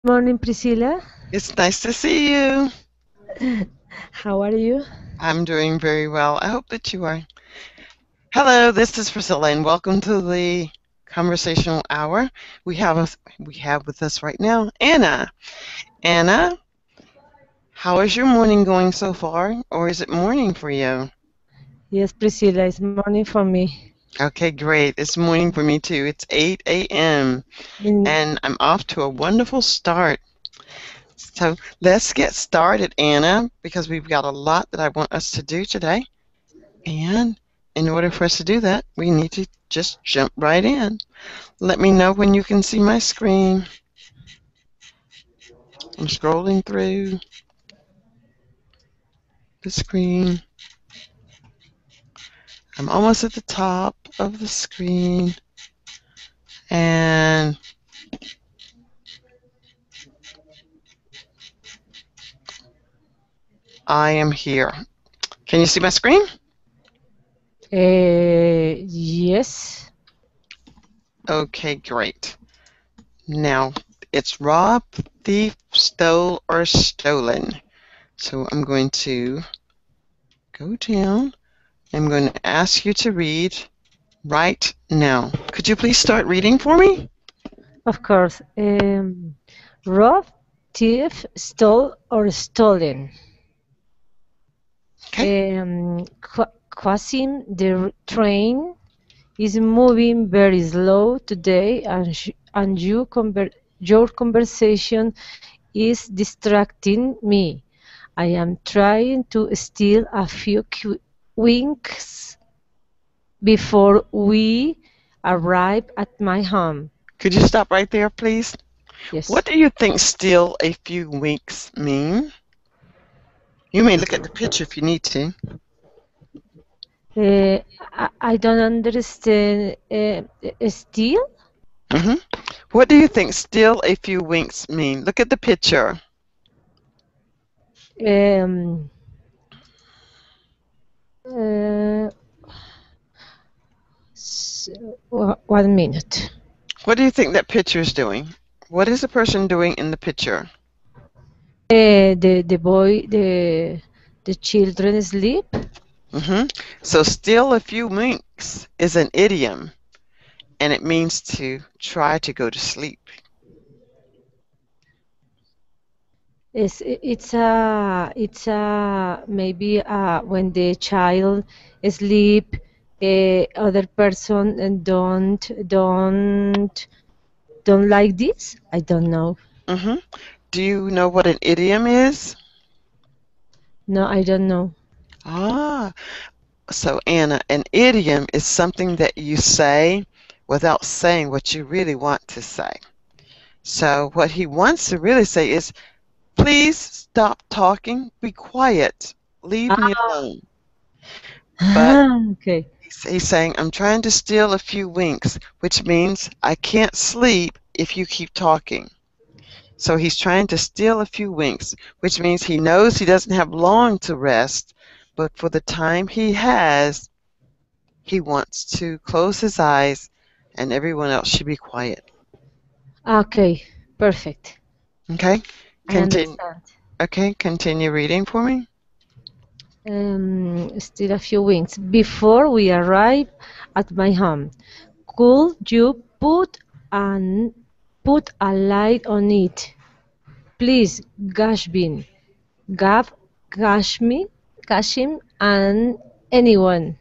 Morning, Priscilla. It's nice to see you. How are you? I'm doing very well. I hope that you are. Hello, this is Priscilla, and welcome to the conversational hour. We have with us right now Anna. Anna, how is your morning going so far, or is it morning for you? Yes, Priscilla, it's morning for me. Okay, great. It's morning for me too. It's 8 a.m. In, and I'm off to a wonderful start. So let's get started, Anna, because we've got a lot that I want us to do today. And in order for us to do that, we need to just jump right in. Let me know when you can see my screen. I'm scrolling through the screen. I'm almost at the top of the screen. And I am here. Can you see my screen? yes. Okay, great. Now, it's rob, thief, stole, or stolen. So I'm going to go down. I'm going to ask you to read right now. Could you please start reading for me? Of course. Rob, thief, stole, or stolen. Okay. Qasim, the train is moving very slow today, and your conversation is distracting me. I am trying to steal a few winks before we arrive at my home. Could you stop right there, please? What Yes. do you think "steal a few winks" mean? You may look at the picture if you need to. I don't understand. Steal? hmm What do you think "steal a few winks" mean? Look at the picture. Um, uh, 1 minute. What do you think that picture is doing? What is the person doing in the picture? The boy, the children sleep. hmm So "steal a few winks" is an idiom, and it means to try to go to sleep. It's a maybe when the child sleep, other person don't like this. I don't know. hmm Do you know what an idiom is? No, I don't know. Ah, so Anna, an idiom is something that you say without saying what you really want to say. So what he wants to really say is, please stop talking, be quiet, leave me Ah, alone. But okay. he's saying, I'm trying to steal a few winks, which means I can't sleep if you keep talking. So he's trying to steal a few winks, which means he knows he doesn't have long to rest, but for the time he has, he wants to close his eyes and everyone else should be quiet. Okay, perfect. Okay? I Continue. understand. Okay, continue reading for me. Still a few weeks before we arrive at my home. Could you put a light on it, please, Gashbin, Gav, Gashmi, Kashim, and anyone?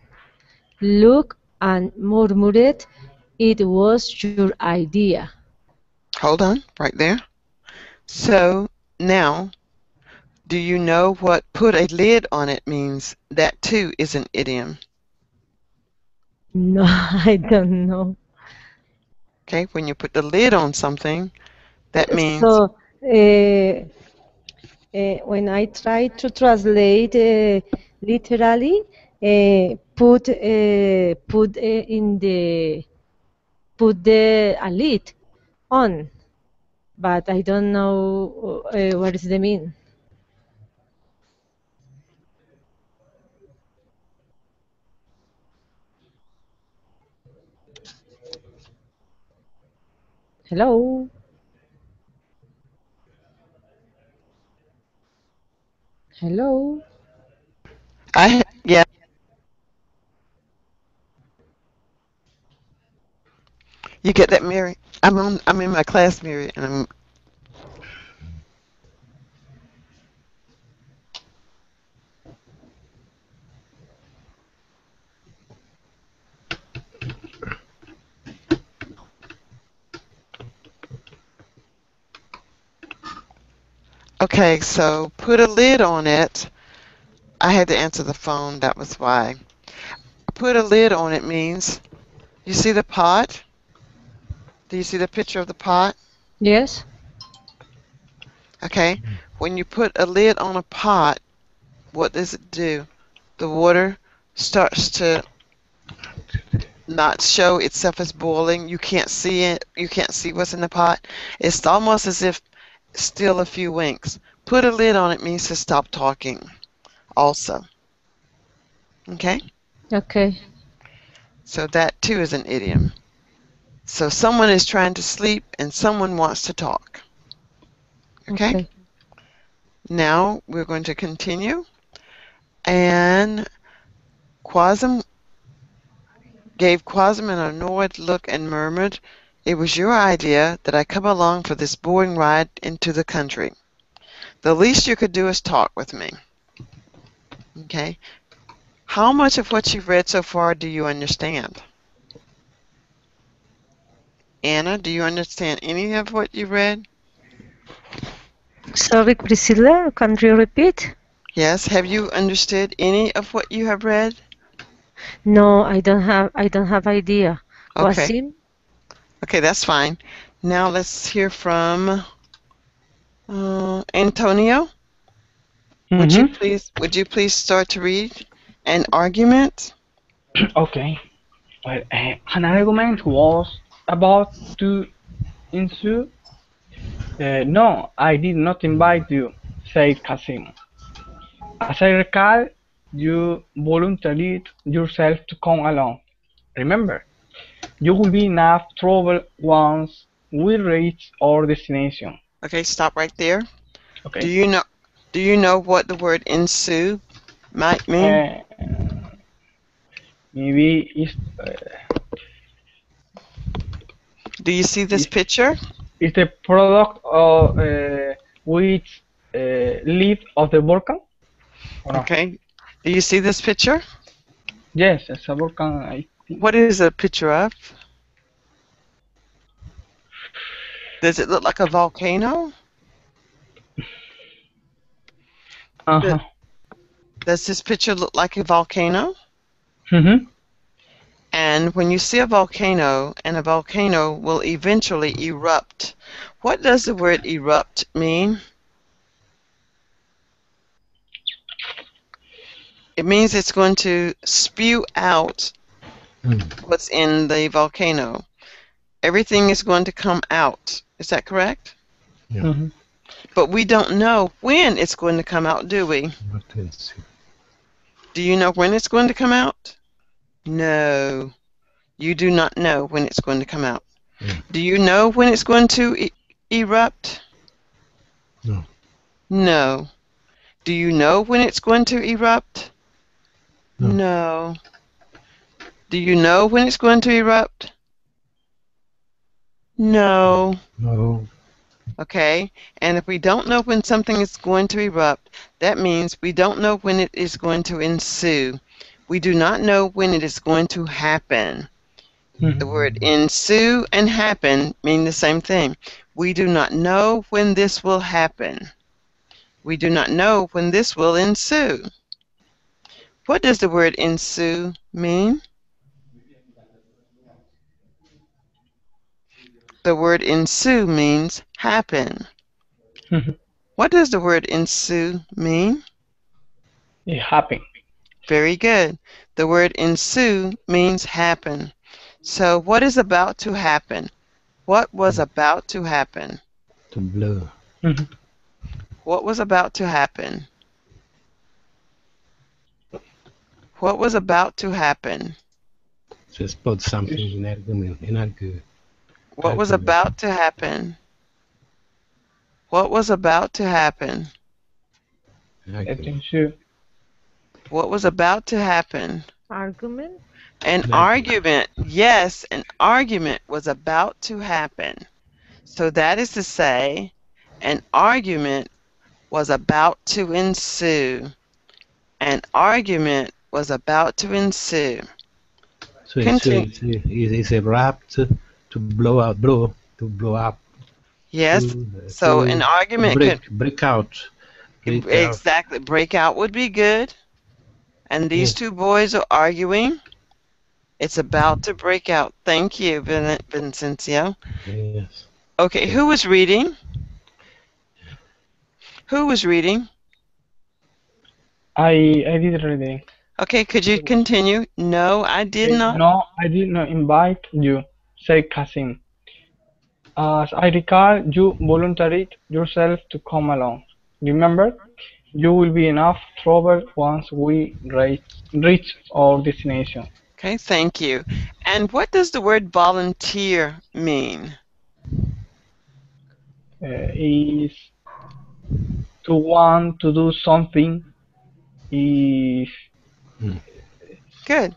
Look and murmured, it was your idea. Hold on, right there. So now, do you know what put a lid on it means? That too is an idiom. No, I don't know. Okay, when you put the lid on something, that means, So, when I try to translate literally, put in the put the a lid on, but I don't know what is the mean. Hello. Hello? Yeah. You get that, Mary? I'm in my class, Mary, and I'm okay. So put a lid on it. I had to answer the phone. That was why. Put a lid on it means you see the pot. Do you see the picture of the pot? Yes? Okay. When you put a lid on a pot, what does it do? The water starts to not show itself as boiling. You can't see it. You can't see what's in the pot. It's almost as if still a few winks. Put a lid on it means to stop talking also. Okay? Okay. So that too is an idiom. So someone is trying to sleep and someone wants to talk. Okay? Now we're going to continue. And Quasm gave Quasm an annoyed look and murmured, "It was your idea that I come along for this boring ride into the country. The least you could do is talk with me." Okay? How much of what you've read so far do you understand? Anna, do you understand any of what you read? Sorry, Priscilla, can you repeat? Yes. Have you understood any of what you have read? No, I don't have idea. Okay. Wasim? Okay, that's fine. Now let's hear from Antonio. Would you please start to read an argument? Okay. Well, an argument was about to ensue. No, I did not invite you, said Kasim. As I recall, you volunteered yourself to come along. Remember, you will be enough trouble once we reach our destination. Okay, stop right there. Do Okay. you know what the word ensue might mean? Maybe it's Do you see this picture? it's the product of which leaf of the volcan? Or no? Okay. Do you see this picture? Yes, it's a volcan. I think. What is a picture of? Does it look like a volcano? Uh-huh. Does this picture look like a volcano? Mm-hmm. And when you see a volcano, and a volcano will eventually erupt, what does the word erupt mean? It means it's going to spew out what's in the volcano. Everything is going to come out. Is that correct? Yeah. Mm-hmm. But we don't know when it's going to come out, do we? Do you know when it's going to come out? No. You do not know when it's going to come out. Yeah. Do you know when it's going to erupt? No. No. Do you know when it's going to erupt? No. No. Do you know when it's going to erupt? No. No. Okay, and if we don't know when something is going to erupt, that means we don't know when it is going to ensue. We do not know when it is going to happen. The word ensue and happen mean the same thing. We do not know when this will happen. We do not know when this will ensue. What does the word ensue mean? The word ensue means happen. What does the word ensue mean? It happened. Very good. The word ensue means happen. So what is about to happen? What was about to happen? To blur. What was about to happen? What was about to happen? So spot something not good. What was about to happen? What was about to happen? Okay. ensue. What was about to happen? Argument? An Like, argument. Yes, an argument was about to happen. So that is to say, an argument was about to ensue. An argument was about to ensue. so Continue. it's a rap to blow out, to blow up, Yes. to So an argument could break out, break out. exactly break out would be good. And these Yes. two boys are arguing. It's about to break out. Thank you, Vincencio. Yes. Okay, who was reading? Who was reading? I did reading. Okay, could you continue? No, I did not. No, I did not invite you, said Kasim. As I recall, you volunteered yourself to come along. Remember, you will be enough trouble once we reach our destination. Okay, thank you. And what does the word volunteer mean? Is to want to do something. Is Good.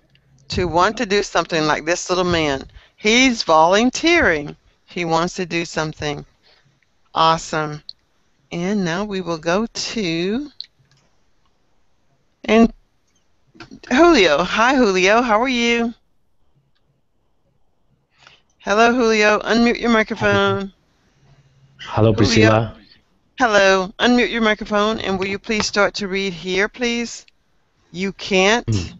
To want to do something like this little man. He's volunteering. He wants to do something. Awesome. And now we will go to and Julio. Hi, Julio. How are you? Hello, Julio. Unmute your microphone. Hello, Julio. Priscilla. Hello. Unmute your microphone, and will you please start to read here, please? You can't.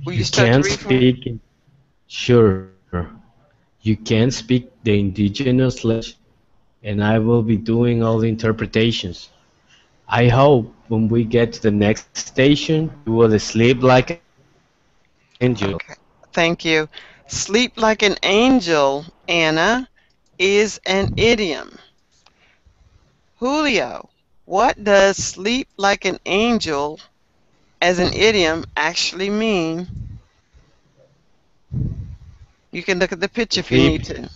Will you You start to can't read from? speak. Sure. You can speak the indigenous language, and I will be doing all the interpretations. I hope when we get to the next station, you will sleep like an angel. Okay. Thank you. Sleep like an angel, Anna, is an idiom. Julio, what does sleep like an angel as an idiom actually mean? You can look at the picture if you Sleep. need to.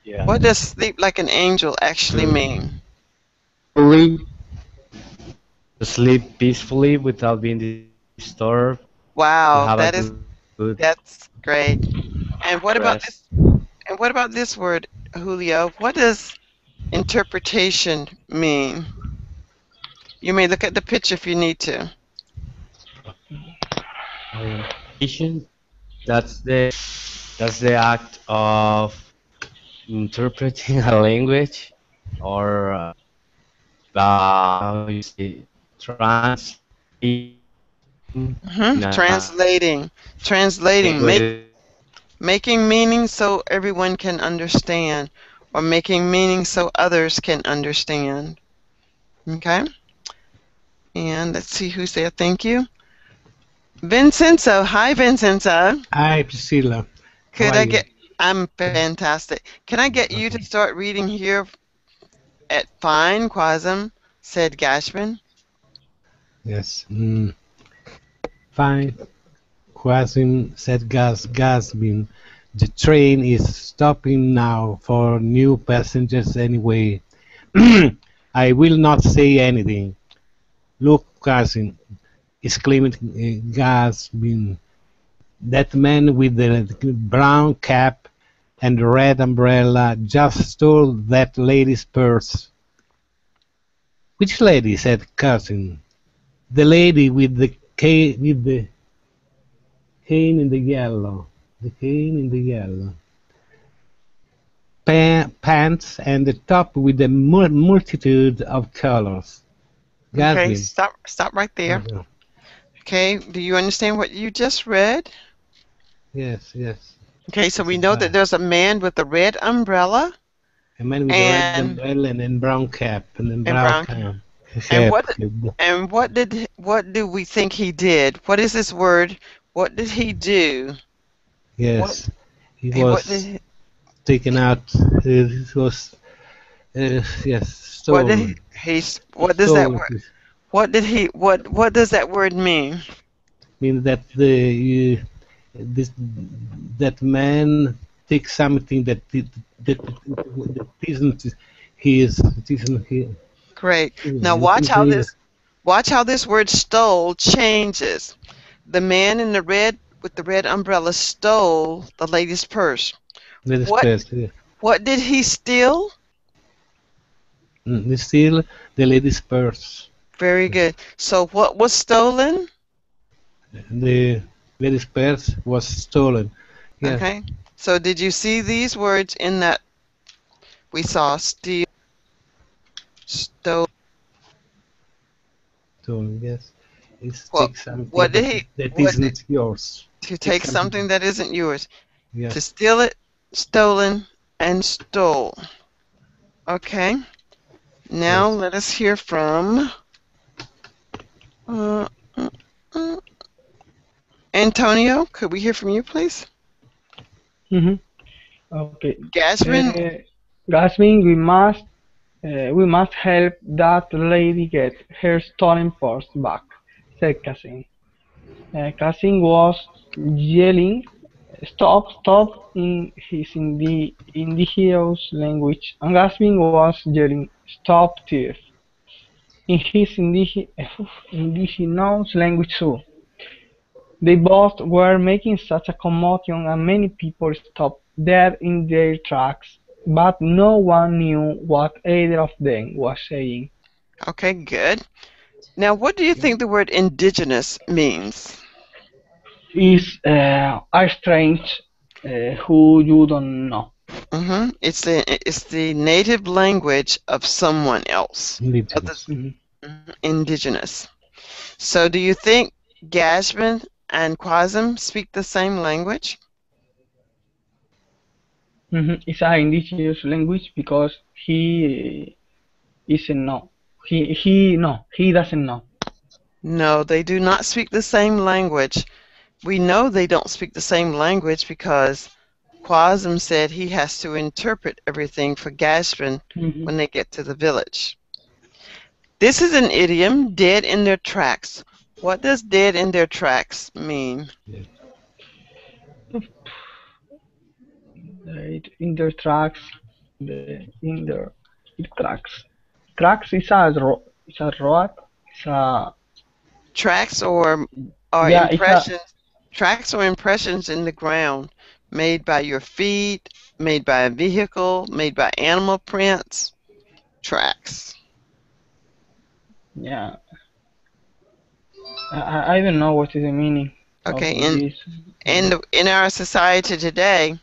Yeah. What does sleep like an angel actually mean? To sleep peacefully without being disturbed. To Wow, have that a is good that's great. And what about rest. this? And what about this word, Julio? What does interpretation mean? You may look at the picture if you need to. Interpretation, that's the act of interpreting a language, or how you say, translating in a Translating, language. making meaning so everyone can understand, or making meaning so others can understand. Okay? And let's see who's there. Thank you. Vincenzo. Hi, Vincenzo. Hi, Priscilla. Could How I are get... I'm fantastic. Can I get you to start reading here at Fine, Quasm, said Gashman? Yes. Fine. Quasim said Gasbin. The train is stopping now for new passengers anyway. I will not say anything. Look, Quasim, exclaimed Gasbin. That man with the brown cap and the red umbrella just stole that lady's purse. Which lady? Said Cousin. The lady with the cane in the yellow. The cane in the yellow. Pants and the top with a multitude of colors. Okay, Gasbin. stop right there. Okay, do you understand what you just read? Yes. Okay, so we know that there's a man with a red umbrella. A man with a red umbrella and brown cap and brown cap. And what do we think he did? What is this word? What did he do? Yes, he was taken out. He was stolen. What does that word? What does that word mean? Means that that man takes something that isn't his. Great. Now You can say watch how this word stole changes. The man in the red with the red umbrella stole the lady's purse. the What space. what did he steal? Steal the lady's purse. Very good. So what was stolen? The lady's purse was stolen. Yeah. Okay. So did you see these words in that we saw steal, stole? Stolen. Yes. It's What take something what did he that what isn't yours. to take something that isn't yours? Yeah. To steal it, stolen, and stole. Okay. Now Yes. let us hear from uh, uh, uh, Antonio. Could we hear from you, please? Mm-hmm. Okay. Gasman. Gasmin, we must help that lady get her stolen purse back, said Cassim. Cassim was yelling, "Stop, stop!" in his indigenous language, and Gasmin was yelling, "Stop, thief!" in his indigenous language too. They both were making such a commotion and many people stopped dead in their tracks, but no one knew what either of them was saying. Okay, good. Now, what do you think the word indigenous means? Is are strange who you don't know. It's the native language of someone else. Indigenous. Indigenous. So, do you think Gashman and Quasm speak the same language? It's an indigenous language because he isn't know. He doesn't know. No, they do not speak the same language. We know they don't speak the same language because Quasm said he has to interpret everything for Gashman when they get to the village. This is an idiom, dead in their tracks. What does dead in their tracks mean? In their tracks, it cracks. Cracks is a road. It's a Tracks or yeah. impressions. Tracks or impressions in the ground made by your feet, made by a vehicle, made by animal prints. Tracks. Yeah. I don't know what is the meaning. Okay, of this. in our society today,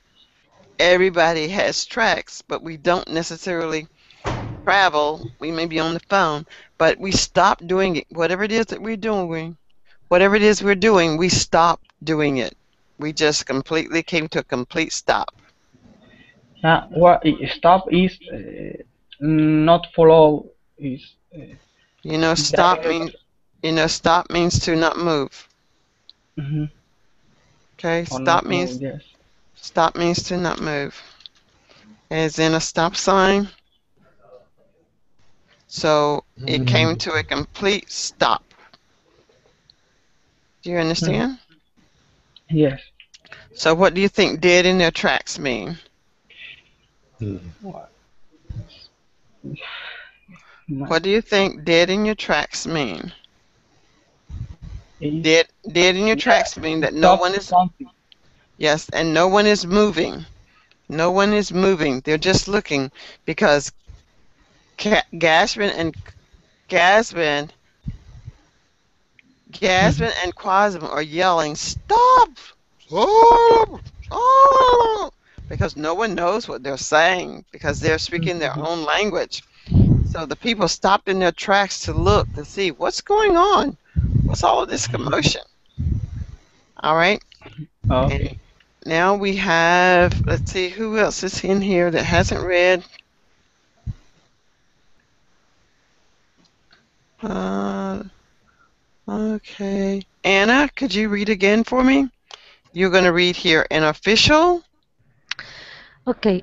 everybody has tracks, but we don't necessarily travel. We may be on the phone, but we stop doing it. Whatever it is that we're doing, we stop doing it. We just completely came to a complete stop. What stop is not follow is. Stop means stop means to not move. Okay, stop means yes. Stop means to not move. As in a stop sign. So it came to a complete stop. Do you understand? Yes. So what do you think dead in their tracks mean? What do you think dead in your tracks mean? Dead in your tracks mean that no one is something. Yes, and no one is moving. No one is moving. They're just looking because Gasman and Quasm are yelling, "Stop! Stop! Oh!" because no one knows what they're saying because they're speaking their own language. So the people stopped in their tracks to look to see what's going on. What's all of this commotion? All right. Okay. And now we have, let's see, who else is in here that hasn't read? Okay. Anna, could you read again for me? You're going to read here, an official. Okay.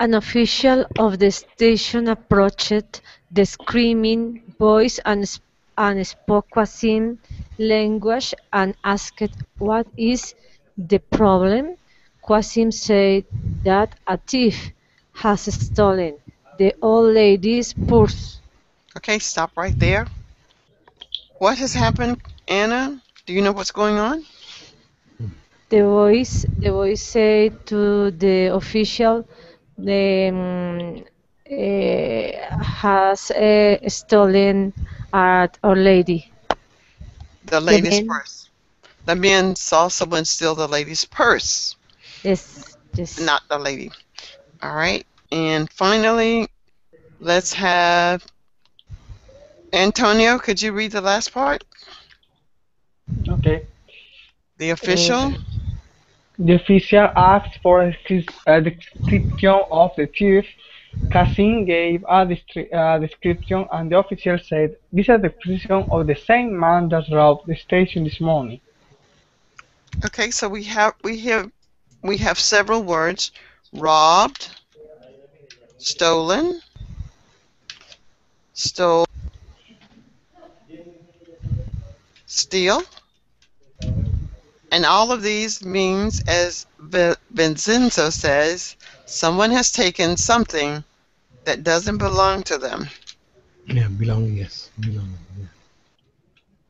An official of the station approached the screaming voice and spoke Quasim language and asked what is the problem. Quasim said that a thief has stolen the old lady's purse. Okay, stop right there. What has happened, Anna? Do you know what's going on? The voice said to the official, the has stolen at Our Lady. The The lady's man, purse. The men saw someone steal the lady's purse, yes, yes. not the lady. All right. And finally, let's have Antonio. Could you read the last part? Okay. The Uh, official. the official asked for a description of the thief. Cassim gave a description, and the official said, "This is the description of the same man that robbed the station this morning." Okay, so we have several words: robbed, stolen, stole, steal, and all of these means, as Vincenzo says, someone has taken something that doesn't belong to them. Yeah, belong, yes, belong. Yeah.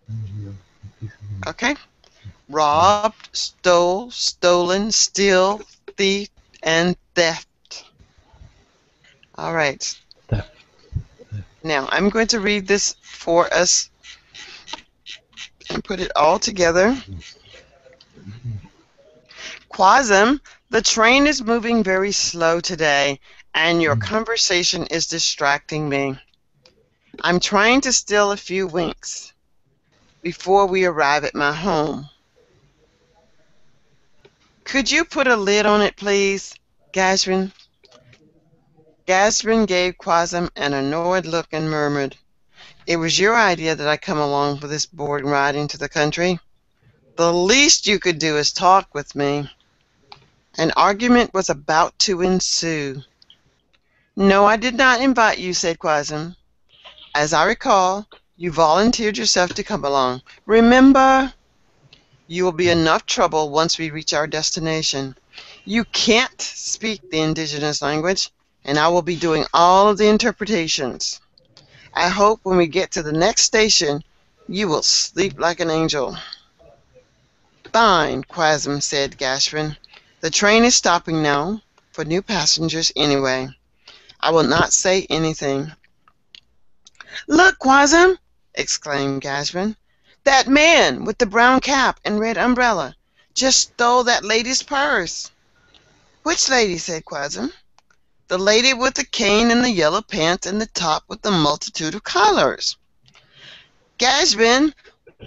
Belong. Okay? Robbed, stole, stolen, steal, thief, and theft. All right. Theft. Now I'm going to read this for us and put it all together. Quasm, the train is moving very slow today, and your conversation is distracting me. I'm trying to steal a few winks before we arrive at my home. Could you put a lid on it, please, Gashvin? Gashvin gave Quasm an annoyed look and murmured, "It was your idea that I come along for this boring ride into the country. The least you could do is talk with me." An argument was about to ensue. "No, I did not invite you," said Quasm. "As I recall, you volunteered yourself to come along. Remember? You will be enough trouble once we reach our destination. You can't speak the indigenous language, and I will be doing all of the interpretations. I hope when we get to the next station, you will sleep like an angel." "Fine," Quasm said, Gashfin. "The train is stopping now, for new passengers anyway. I will not say anything." "Look, Quasm!" exclaimed Gashfin. "That man with the brown cap and red umbrella just stole that lady's purse." "Which lady?" said Quasm. "The lady with the cane and the yellow pants and the top with the multitude of collars." "Gashfin,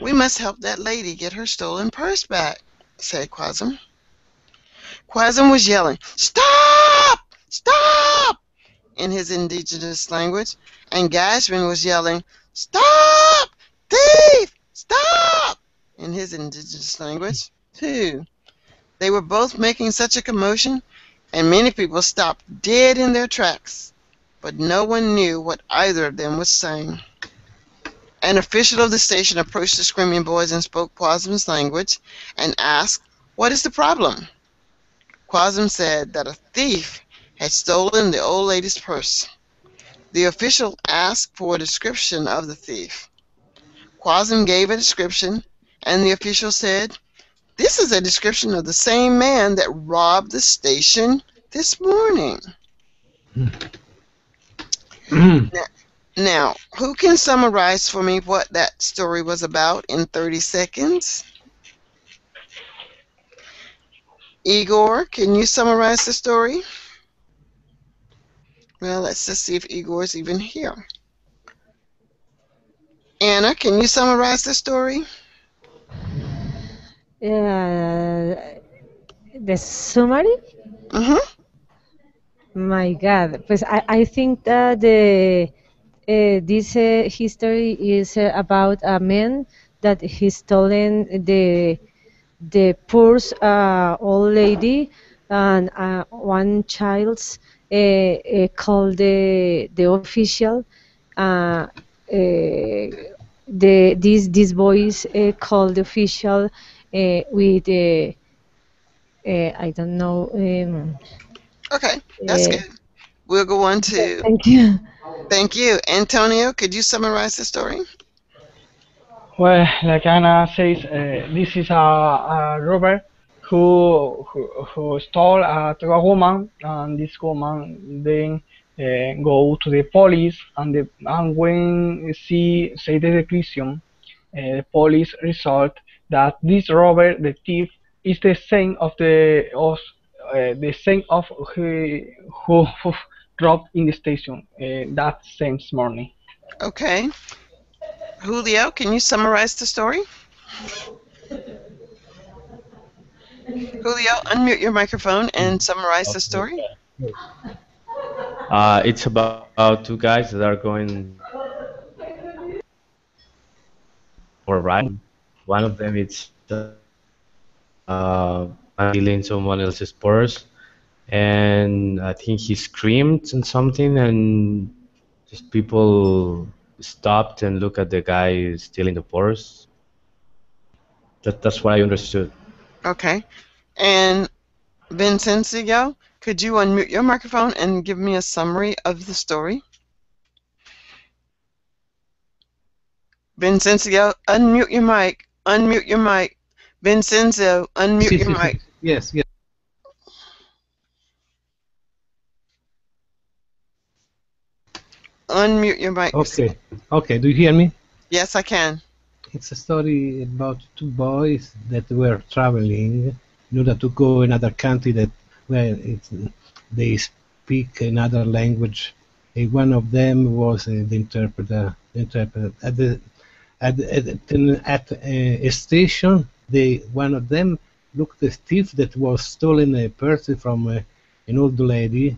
we must help that lady get her stolen purse back," said Quasm. Quasm was yelling, "Stop! Stop!" in his indigenous language, and Gashfin was yelling, "Stop! Thief! Stop!" in his indigenous language, too. They were both making such a commotion, and many people stopped dead in their tracks, but no one knew what either of them was saying. An official of the station approached the screaming boys and spoke Quasm's language and asked, "What is the problem?" Quasm said that a thief had stolen the old lady's purse. The official asked for a description of the thief. Quasm gave a description, and the official said, "This is a description of the same man that robbed the station this morning." Now, who can summarize for me what that story was about in 30 seconds? Igor, can you summarize the story? Well, let's just see if Igor's even here. Anna, can you summarize the story? The summary? Mm-hmm. My God. Pues I think that this history is about a man that he stolen the poor old lady, and one child's called the official. This boys called the official with I don't know. Okay, that's Uh, good. We'll go on to Thank you. Thank you. Antonio, could you summarize the story? Well, like Anna says, this is a robber who stole a woman, and this woman then go to the police, and when she say the prison, the police result that this robber, the thief, is the same of the same of who robbed in the station that same morning. Okay. Julio, can you summarize the story? Julio, unmute your microphone and summarize the story. It's about two guys that are going for a ride. One of them is stealing someone else's purse, and I think he screamed and something, and just people stopped and looked at the guy stealing the purse. That's what I understood. Okay. And Vincencio, could you unmute your microphone and give me a summary of the story? Vincencio, unmute your mic. Unmute your mic. Vincenzo, unmute your mic. Yes, yes. Unmute your mic. Okay. Okay, do you hear me? Yes, I can. It's a story about two boys that were traveling in order to go another country that where they speak another language. One of them was the interpreter. At a station, one of them looked at a thief that was stolen a purse from an old lady.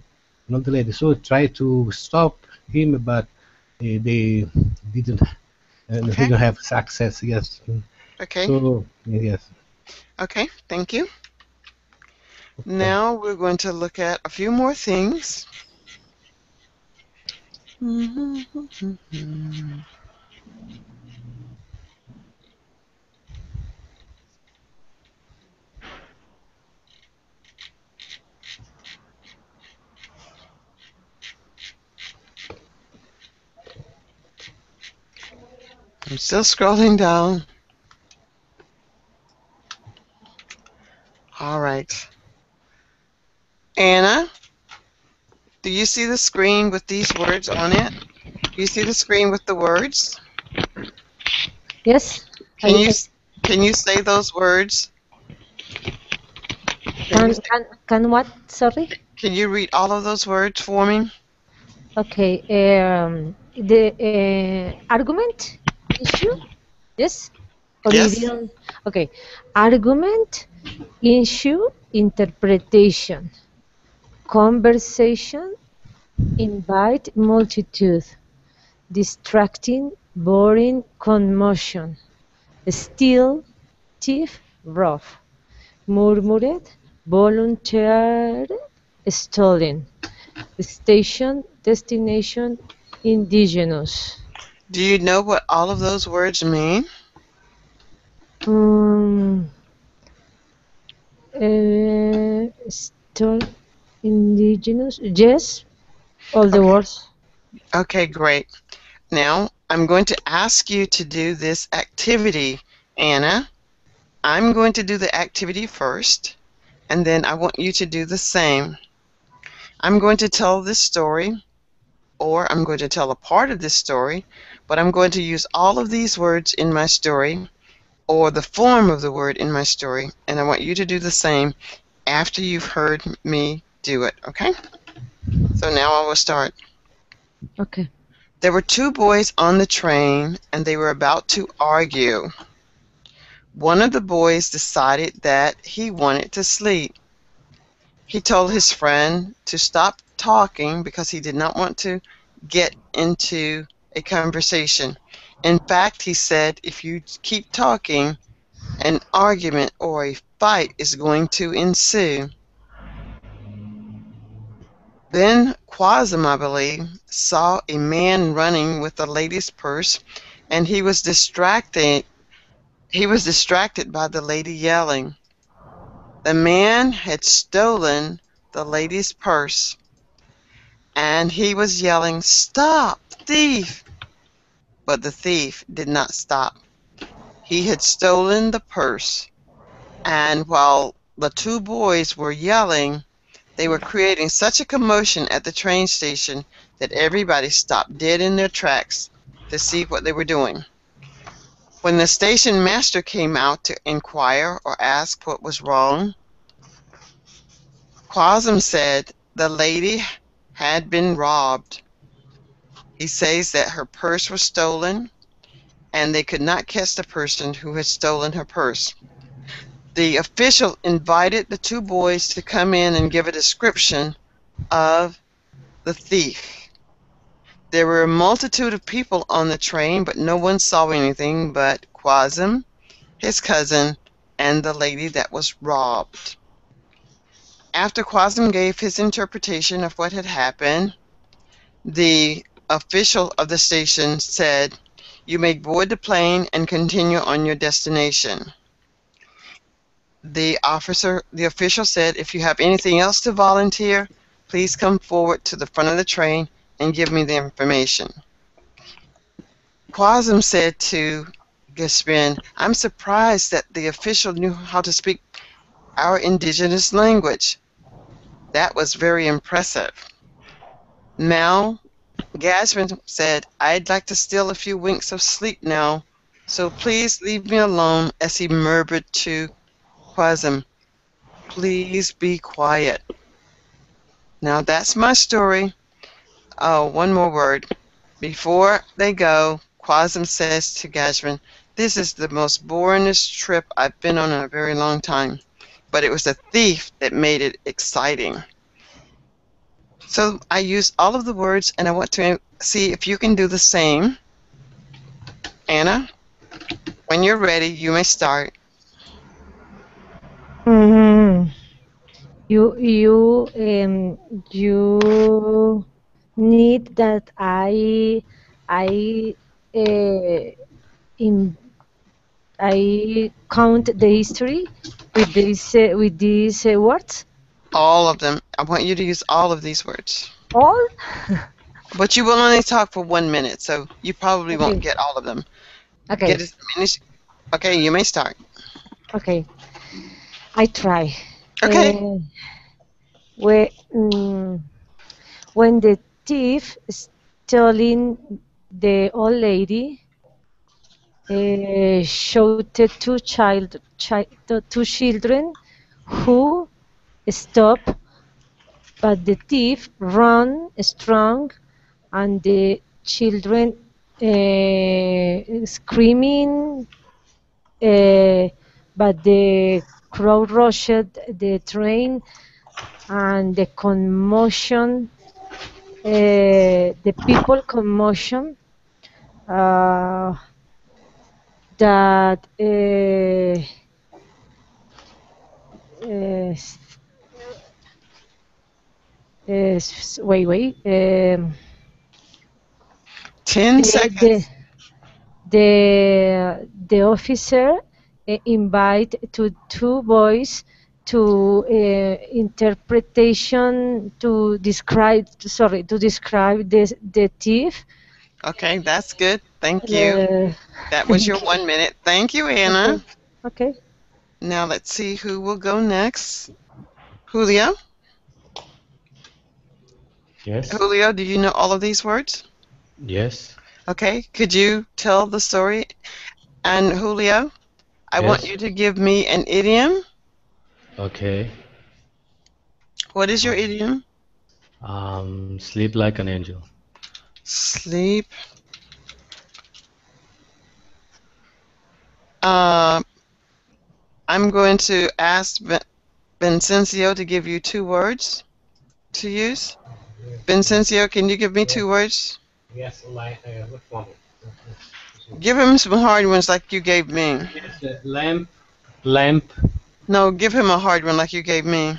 So tried to stop him, but they didn't. And Okay. he don't have success. Yes. Okay. So yes. Okay, thank you. Now we're going to look at a few more things. I'm still scrolling down. All right. Anna, do you see the screen with these words on it? Do you see the screen with the words? Yes. Can you say those words? Can what? Sorry. Can you read all of those words for me? Okay. The argument issue. Yes. Or Yes. you didn't? Okay. Argument, issue, interpretation, conversation, invite, multitude, distracting, boring, commotion, steal, thief, rough, murmured, volunteered, stolen, station, destination, indigenous. Do you know what all of those words mean? Indigenous. Yes, all the Okay. words. Okay, great. Now, I'm going to ask you to do this activity, Anna. I'm going to do the activity first, and then I want you to do the same. I'm going to tell this story, or I'm going to tell a part of this story, but I'm going to use all of these words in my story, or the form of the word in my story, and I want you to do the same after you've heard me do it, okay? So now I will start. Okay. There were two boys on the train, and they were about to argue. One of the boys decided that he wanted to sleep. He told his friend to stop talking because he did not want to get into a conversation. In fact, he said, if you keep talking, an argument or a fight is going to ensue. Then Quasm, I believe, saw a man running with a lady's purse, and he was distracted. He was distracted by the lady yelling. The man had stolen the lady's purse, and he was yelling, "Stop, thief!" But the thief did not stop. He had stolen the purse, and while the two boys were yelling, they were creating such a commotion at the train station that everybody stopped dead in their tracks to see what they were doing. When the station master came out to inquire or ask what was wrong, Quasm said the lady had been robbed. He says that her purse was stolen, and they could not catch the person who had stolen her purse. The official invited the two boys to come in and give a description of the thief. There were a multitude of people on the train, but no one saw anything but Quasm, his cousin, and the lady that was robbed. After Quasm gave his interpretation of what had happened, the official of the station said, "You may board the plane and continue on your destination." The official said, "If you have anything else to volunteer, please come forward to the front of the train and give me the information." Quasm said to Gaspin, "I'm surprised that the official knew how to speak our indigenous language. That was very impressive." Now, Gaspin said, "I'd like to steal a few winks of sleep now, so please leave me alone," as he murmured to Quasm, "Please be quiet." Now that's my story. Oh, one more word. Before they go, Quasm says to Gaspin, "This is the most boringest trip I've been on in a very long time, but it was the thief that made it exciting." So I use all of the words, and I want to see if you can do the same. Anna, when you're ready, you may start. Mhm. You need that I uh, in I count the history with these words. All of them. I want you to use all of these words. All. But you will only talk for 1 minute, so you probably won't Okay. get all of them. Okay. Get as many. Okay, you may start. Okay. I try. Okay. When, when the thief stealing the old lady, showed the two children who stop, but the thief run strong, and the children screaming, but the crowd rushed the train, and the commotion, the people commotion, that wait 10 the seconds. the officer invite to two boys to interpretation to describe the thief. Okay, that's good. Thank you. That was your 1 minute. Thank you, Anna. Okay. Now let's see who will go next. Julio? Yes. Julio, do you know all of these words? Yes. Okay, could you tell the story? And Julio, I want Yes. you to give me an idiom. Okay. What is your idiom? Sleep like an angel. Sleep. I'm going to ask Vincencio to give you 2 words to use. Vincencio, can you give me 2 words? Yes, which one? Give him some hard ones like you gave me. Yes, lamp. No, give him a hard one like you gave me.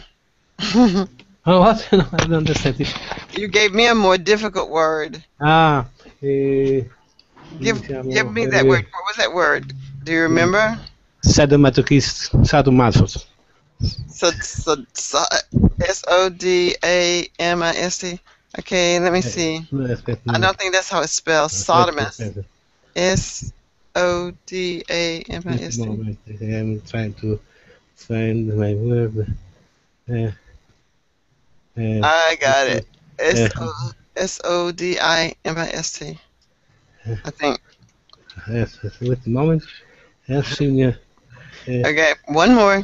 Oh, what? No, I don't understand it. You gave me a more difficult word. Give me that word. What was that word? Do you remember? Sadomasochist. Sodamist. Okay, let me see. No, aspetta, I no. don't think that's how it's spelled. Aspetta, Sodomist. aspetta. S-O-D-A-M-I-S-T. Just a moment. I'm trying to find my word. Uh, I got it. uh, S-O-D-I-M-I-S-T. I think. yes, wait a moment. Helsing. Okay, one more.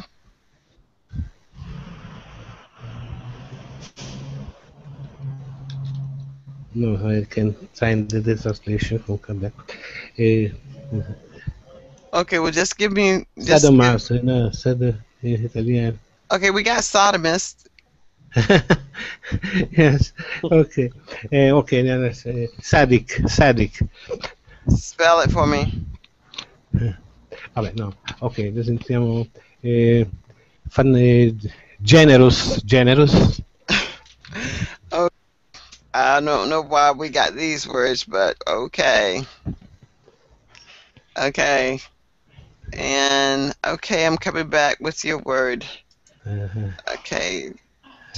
No, I can find the translation. I'll come back. Uh, Okay, well, just give me. Sadomas, no, Sado in Italiano. Okay, we got sodomist. Yes, okay. Okay, now let's Sadik. Spell it for me. Vabbè, no. Ok, adesso sentiamo. Generous. Oh, I don't know why we got these words, but okay. Okay. And okay, I'm coming back with your word. Okay.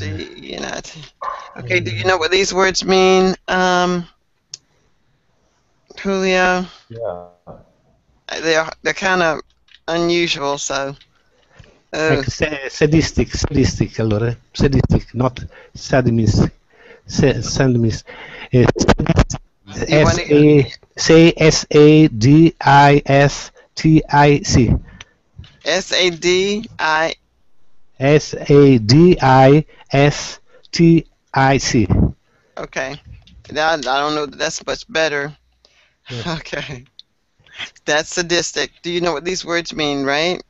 Okay, do you know what these words mean, Julio? Yeah. They're kind of unusual, so. Sadistic, allora. Sadistic, not sadistic. Sadistic. S-A-D-I-S-T-I-C. S-A-D-I. S-A-D-I-S-T-I-C. Okay. I don't know that that's much better. Yeah. Okay. That's sadistic. Do you know what these words mean, right?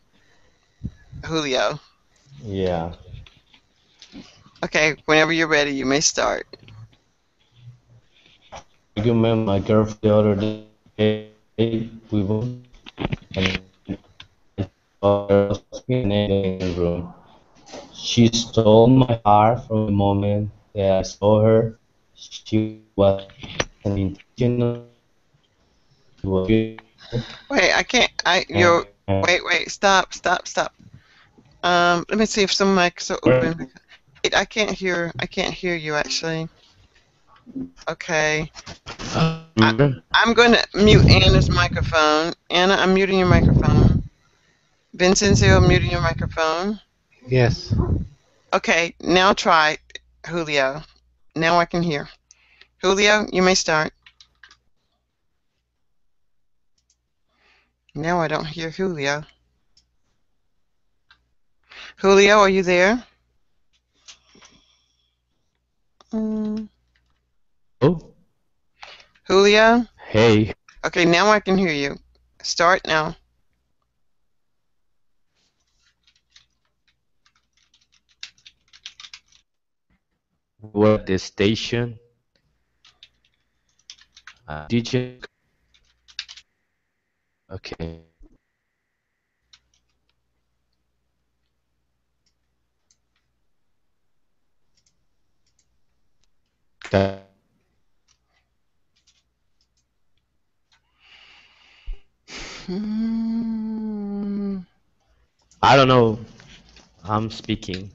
Julio. Yeah. Okay, whenever you're ready, you may start. You met my girlfriend the other day. We went and in the room. She stole my heart from the moment that I saw her. She was an intentional. She was beautiful. Wait, I can't. Wait. Stop. Let me see if some mics are open. Wait, I can't hear you actually. Okay. I'm going to mute Anna's microphone. Anna, I'm muting your microphone. Vincenzo, I'm muting your microphone. Yes. Okay, now try Julio. Now I can hear. Julio, you may start. Now I don't hear Julio. Julio, are you there? Oh, Julio? hey. Okay, now I can hear you. Start now. We're at the station. DJ. Okay. I don't know. I'm speaking.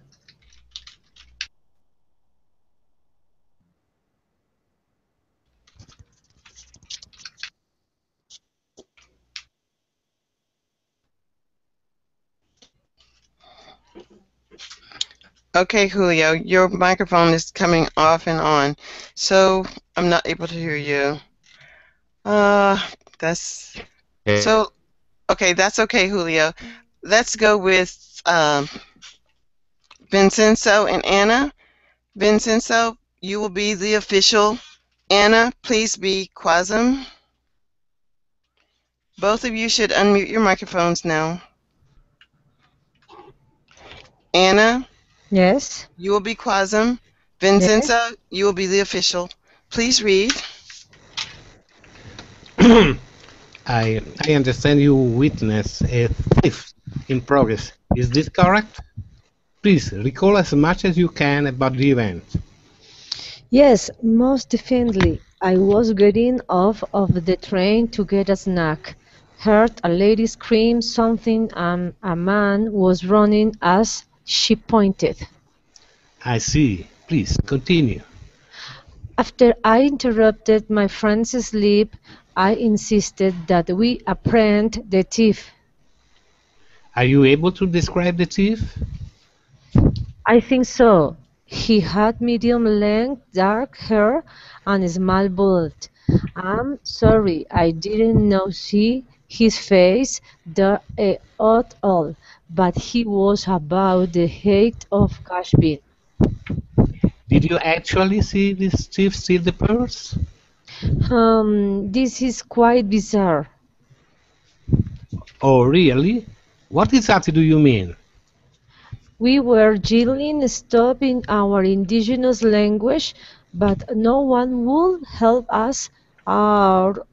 Okay, Julio, your microphone is coming off and on, so I'm not able to hear you. That's Okay. so. Okay, that's okay, Julio. Let's go with Vincenzo and Anna. Vincenzo, you will be the official. Anna, please be Quasum. Both of you should unmute your microphones now. Anna, Yes. you will be Quasum. Vincenzo, you will be the official. Please read. I understand you witness a theft in progress. Is this correct? Please recall as much as you can about the event. Yes, most definitely. I was getting off of the train to get a snack. Heard a lady scream something and a man was running as she pointed. I see. Please continue. After I interrupted my friend's sleep, I insisted that we apprehend the thief. Are you able to describe the thief? I think so. He had medium-length dark hair and a small bullet. I'm sorry, I didn't know see his face there at all, but he was about the height of Cashby. Did you actually see this thief steal the purse? This is quite bizarre. Oh, really? What exactly do you mean? We were yelling stop in our indigenous language, but no one would help us or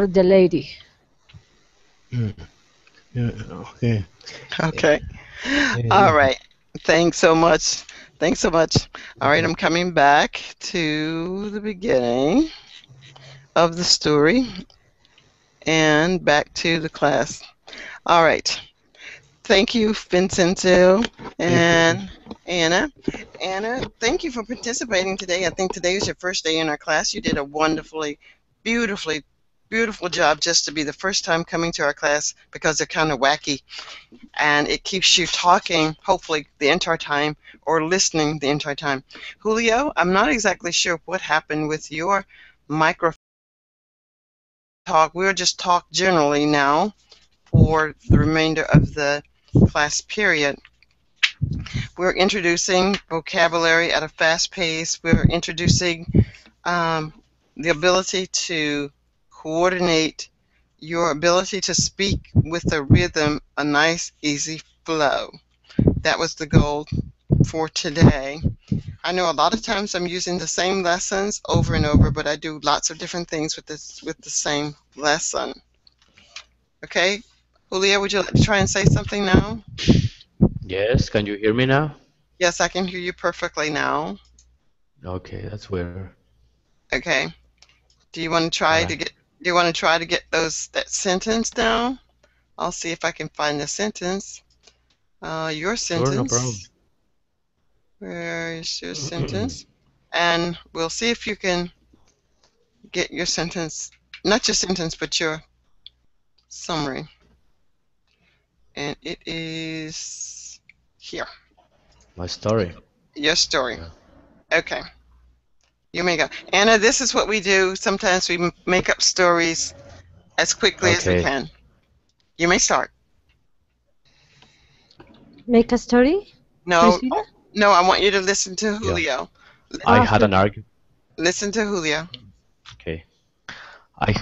the lady. Mm, yeah, okay. Okay. All Um, right. Thanks so much. Thanks so much. All right, I'm coming back to the beginning of the story and back to the class. All right. Thank you, Vincenzo Thank you. and Anna. Anna, thank you for participating today. I think today was your first day in our class. You did a wonderfully, beautifully, beautiful job just to be the first time coming to our class because they're kind of wacky and it keeps you talking, hopefully, the entire time or listening the entire time. Julio, I'm not exactly sure what happened with your micro talk. We'll just talk generally now for the remainder of the class period. We're introducing vocabulary at a fast pace. We're introducing the ability to coordinate your ability to speak with a rhythm, a nice, easy flow. That was the goal for today. I know a lot of times I'm using the same lessons over and over, but I do lots of different things with the same lesson. Okay, Julia, would you like to try and say something now? Yes, can you hear me now? Yes, I can hear you perfectly now. Okay, that's weird. Okay. Do you want to All try to right. get do you want to try to get that sentence down? I'll see if I can find the sentence. Your Sure, no problem. sentence. Where is your sentence? And we'll see if you can get your sentence, not your sentence, but your summary. And it is here. My story. Your story. Yeah. Okay. You may go. Anna, this is what we do. Sometimes we make up stories as quickly as we Okay. can. You may start. Make a story? No, Priscilla? no, I want you to listen to Yeah. Julio. I Ah, had okay. an argument. Listen to Julio. Okay. I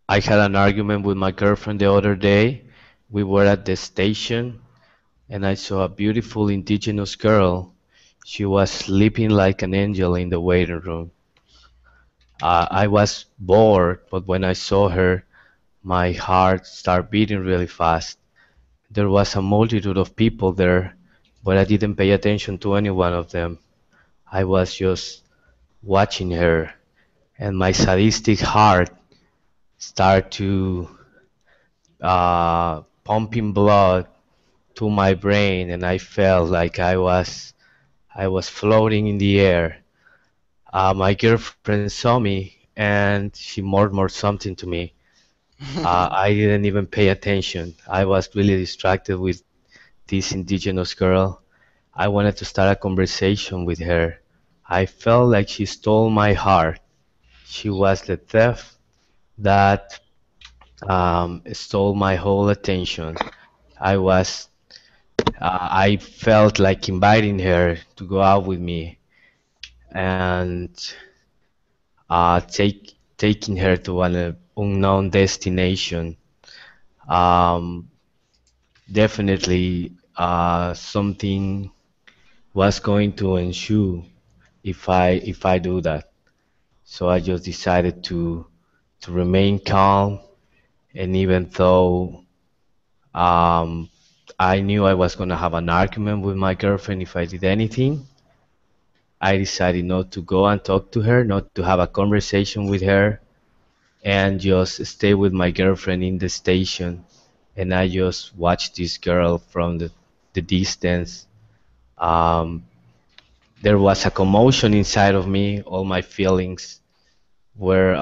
I had an argument with my girlfriend the other day. We were at the station and I saw a beautiful indigenous girl. She was sleeping like an angel in the waiting room. I was bored, but when I saw her, my heart started beating really fast. There was a multitude of people there, but I didn't pay attention to any one of them. I was just watching her, and my sadistic heart started to pumping blood to my brain, and I felt like I was floating in the air. My girlfriend saw me, and she murmured something to me. I didn't even pay attention. I was really distracted with this indigenous girl. I wanted to start a conversation with her. I felt like she stole my heart. She was the thief that stole my whole attention. I was, I felt like inviting her to go out with me and taking her to an unknown destination. Um, Definitely, something was going to ensue if I do that. So I just decided to remain calm, and even though um, I knew I was gonna have an argument with my girlfriend if I did anything, I decided not to go and talk to her, not to have a conversation with her, and just stay with my girlfriend in the station. And I just watched this girl from the distance. Um, there was a commotion inside of me. All my feelings were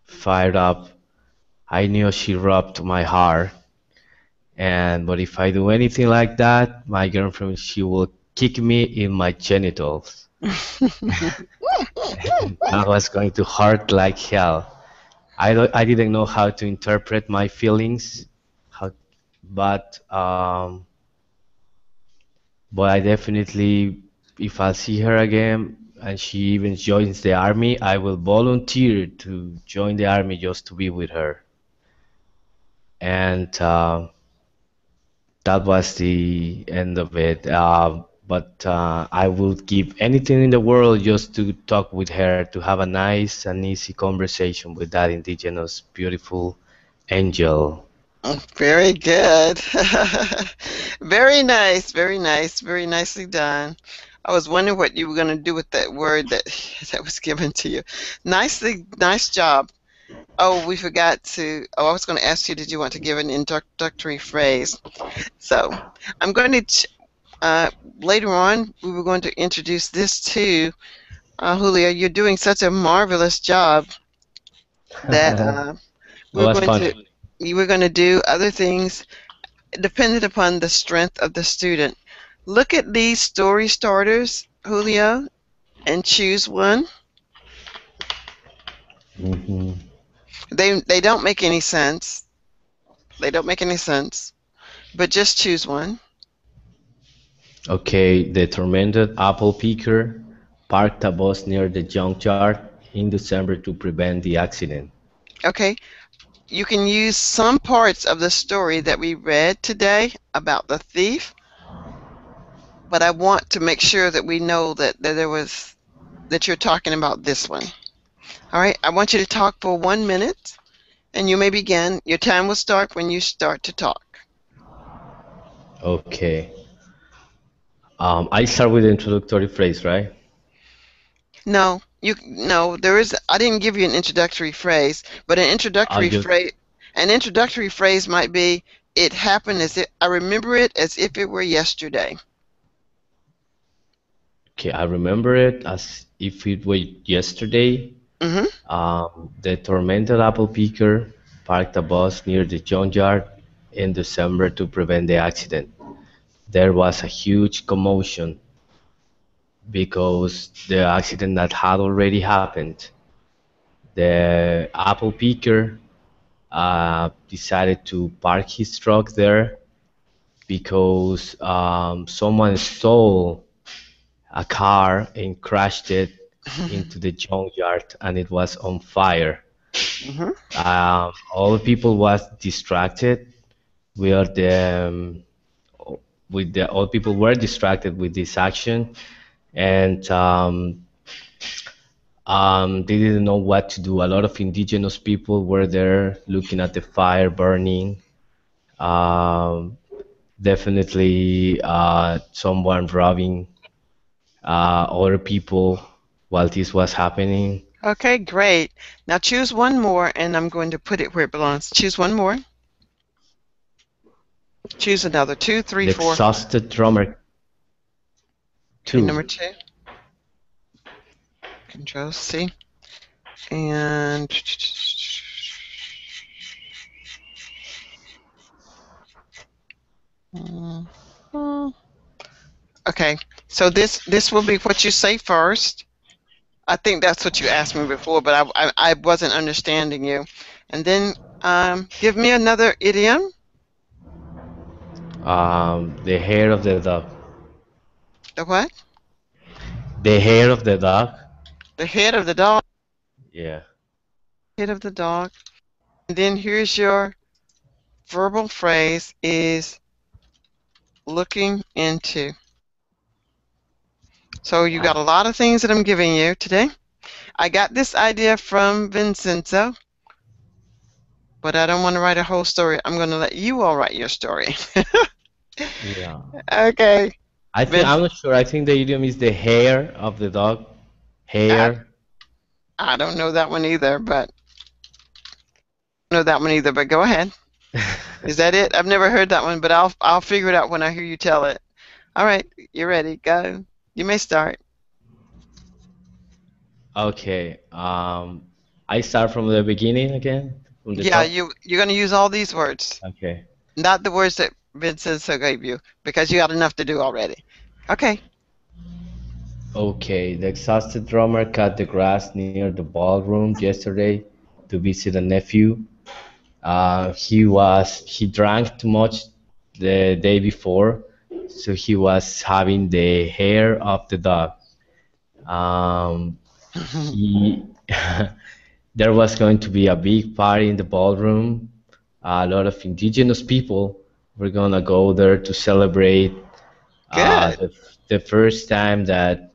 fired up. I knew she robbed my heart, and but if I do anything like that, my girlfriend she will kick me in my genitals. I was going to hurt like hell. I didn't know how to interpret my feelings, how, but but I definitely, if I see her again and she even joins the army, I will volunteer to join the army just to be with her. And that was the end of it. But I would give anything in the world just to talk with her, to have a nice and easy conversation with that indigenous, beautiful angel. Very good. Very nice, very nice, very nicely done. I was wondering what you were going to do with that word that that was given to you. Nice job. Oh, we forgot to. Oh, I was going to ask you, did you want to give an introductory phrase? So, I'm going to. Later on, we were going to introduce this too. Julio, you're doing such a marvelous job that It was fun. you were going to do other things dependent upon the strength of the student. Look at these story starters, Julio, and choose one. Hmm. They don't make any sense. They don't make any sense. But just choose one. Okay, the tormented apple picker parked a bus near the junkyard in December to prevent the accident. Okay. You can use some parts of the story that we read today about the thief, but I want to make sure that we know that you're talking about this one. All right, I want you to talk for 1 minute, and you may begin. Your time will start when you start to talk. Okay. I start with the introductory phrase, right? No, I didn't give you an introductory phrase, but I'll just an introductory phrase might be, it happened as if I remember it as if it were yesterday. okay. I remember it as if it were yesterday. Mhm. The tormented apple picker parked a bus near the junkyard in December to prevent the accident. There was a huge commotion because the accident that had already happened. The apple picker decided to park his truck there because someone stole a car and crashed it into the junkyard and it was on fire. Mhm. All the people was distracted. We are the with the all people were distracted with this action, and they didn't know what to do. A lot of indigenous people were there looking at the fire burning. Um, Definitely someone robbing other people while this was happening. Okay, great. Now choose one more, and I'm going to put it where it belongs. Choose one more. Choose another. Two, three, The four. exhausted drummer Okay, number 2. 2. Control C. And okay, so this will be what you say first. I think that's what you asked me before, but I wasn't understanding you. And then give me another idiom. The hair of the dog. The what? The hair of the dog. The head of the dog. Yeah. Head of the dog. And then here's your verbal phrase is looking into. So you got a lot of things that I'm giving you today. I got this idea from Vincenzo, but I don't want to write a whole story. I'm going to let you all write your story. Yeah. Okay. I'm not sure. I think the idiom is the hair of the dog. I, Hair. I don't know that one either, but go ahead. Is that it? I've never heard that one, but I'll figure it out when I hear you tell it. All right, you ready? Go. You may start. Okay. I start from the beginning again, from the Yeah, top. you're going to use all these words, Okay. not the words that Vincenzo gave you, because you got enough to do already. Okay. Okay. The exhausted drummer cut the grass near the ballroom yesterday to visit a nephew. He drank too much the day before, so he was having the hair of the dog. Um, he there was going to be a big party in the ballroom. A lot of indigenous people were gonna go there to celebrate uh, Good. the, the first time that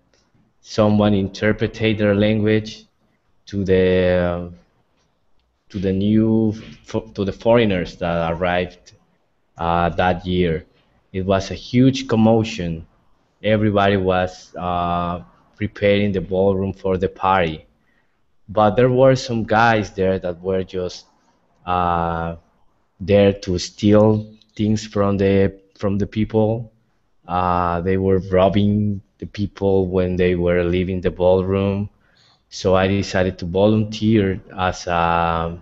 someone interpreted their language to the foreigners that arrived that year. It was a huge commotion. Everybody was preparing the ballroom for the party. But there were some guys there that were just uh, there to steal things from the people. They were robbing the people when they were leaving the ballroom. So I decided to volunteer as a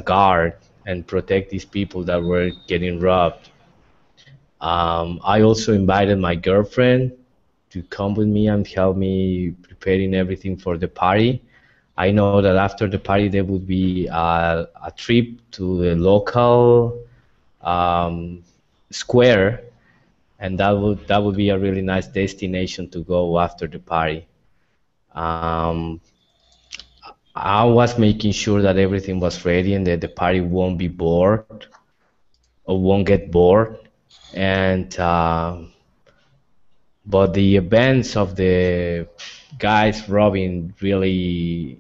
guard and protect these people that were getting robbed. I also invited my girlfriend to come with me and help me preparing everything for the party. I know that after the party there would be a trip to the local um, square, and that would be a really nice destination to go after the party. Um, I was making sure that everything was ready and that the party won't be bored or won't get bored. And but the events of the guys robbing really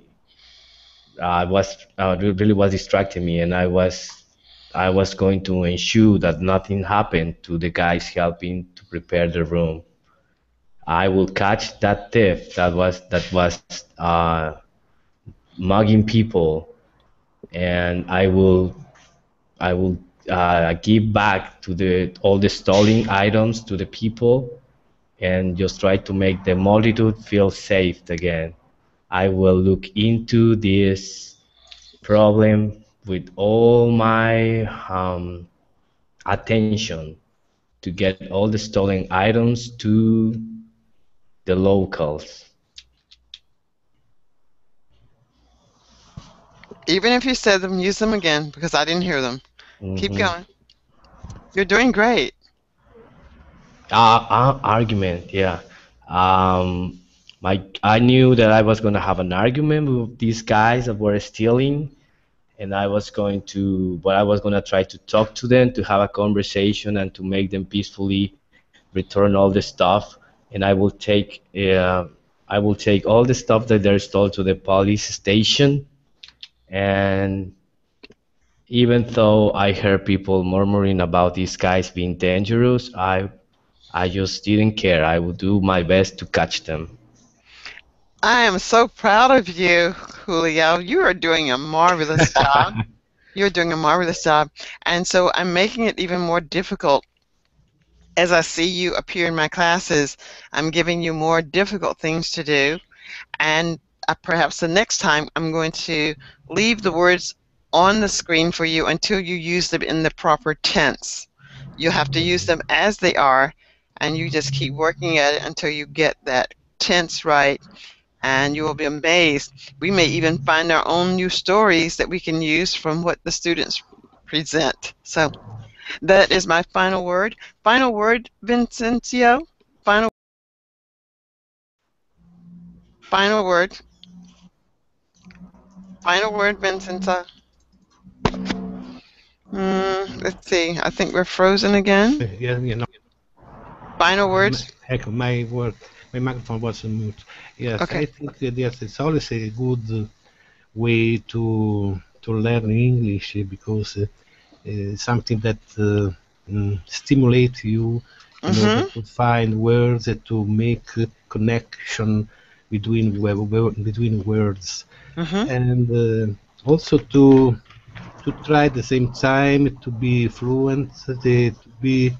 was distracting me, and I was going to ensure that nothing happened to the guys helping to prepare the room. I will catch that thief that was mugging people, and I will give back to the all the stolen items to the people, and just try to make the multitude feel safe again. I will look into this problem with all my attention to get all the stolen items to the locals. Even if you said them, use them again because I didn't hear them. Keep Hmm. going. You're doing great. Argument, yeah. Um, I knew that I was gonna have an argument with these guys that were stealing, and but I was gonna try to talk to them, to have a conversation, and to make them peacefully return all the stuff. And I will take all the stuff that they stole to the police station. And even though I heard people murmuring about these guys being dangerous, I just didn't care. I would do my best to catch them. I am so proud of you, Julio. You are doing a marvelous job. You're doing a marvelous job. And so I'm making it even more difficult as I see you appear in my classes. I'm giving you more difficult things to do. And perhaps the next time I'm going to leave the words on the screen for you until you use them in the proper tense. You have to use them as they are, and you just keep working at it until you get that tense right, and you will be amazed. We may even find our own new stories that we can use from what the students present. So that is my final word. Final word, Vincencio? Final word. Final word, Vincenzo. Let's see. I think we're frozen again. Yeah, Final words. heck, my microphone was on mute. Yes, Okay. I think yes, it's always a good way to learn English because something that stimulates you in order Mm-hmm. to find words to make connection between words, Mm-hmm. and also to try at the same time to be fluent, to be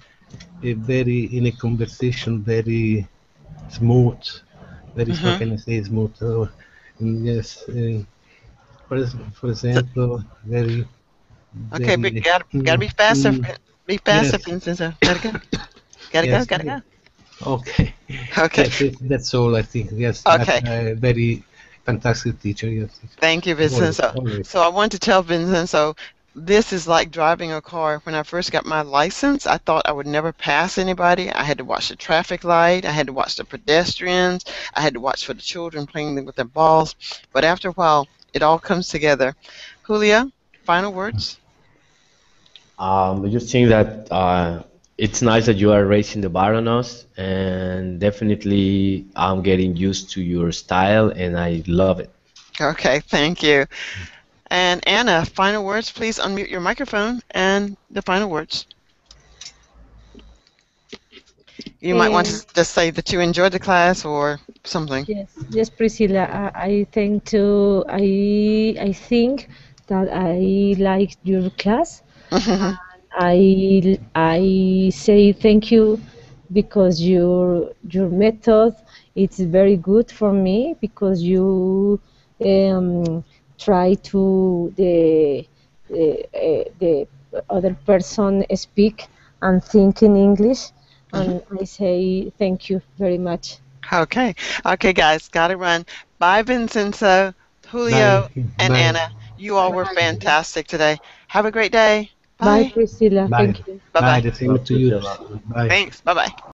very in a conversation, very smooth, very, how Hmm. can I say, smooth? Yes, for So, example, very, okay, but very, gotta be faster. Be faster, yes, Vincenzo. Gotta go. Gotta go. yes, Gotta go. okay. Okay. That's all I think. Yes, but Okay. very fantastic teacher. Yes, Thank you, always, Vincenzo. always. So I want to tell Vincenzo, this is like driving a car. When I first got my license, I thought I would never pass anybody. I had to watch the traffic light. I had to watch the pedestrians. I had to watch for the children playing with their balls. But after a while, it all comes together. Julia, final words? I just think that it's nice that you are raising the bar on us, and definitely I'm getting used to your style, and I love it. Okay, thank you. And Anna, final words. Please unmute your microphone and the final words. You might want Um, to just say that you enjoyed the class or something. yes, yes, Priscilla. I think to I think that I liked your class. I say thank you because your method it's very good for me because you try to the other person speak and think in English, Mhm. and I say thank you very much. Okay. Okay, guys, gotta run. Bye, Vincenzo, Bye, Julio, and bye, Anna. You all were Bye, fantastic today. Have a great day. bye, Bye. Priscilla. bye, Thank you. Bye bye. bye. The same Love to you, you. Stella. Bye. Thanks. Bye bye.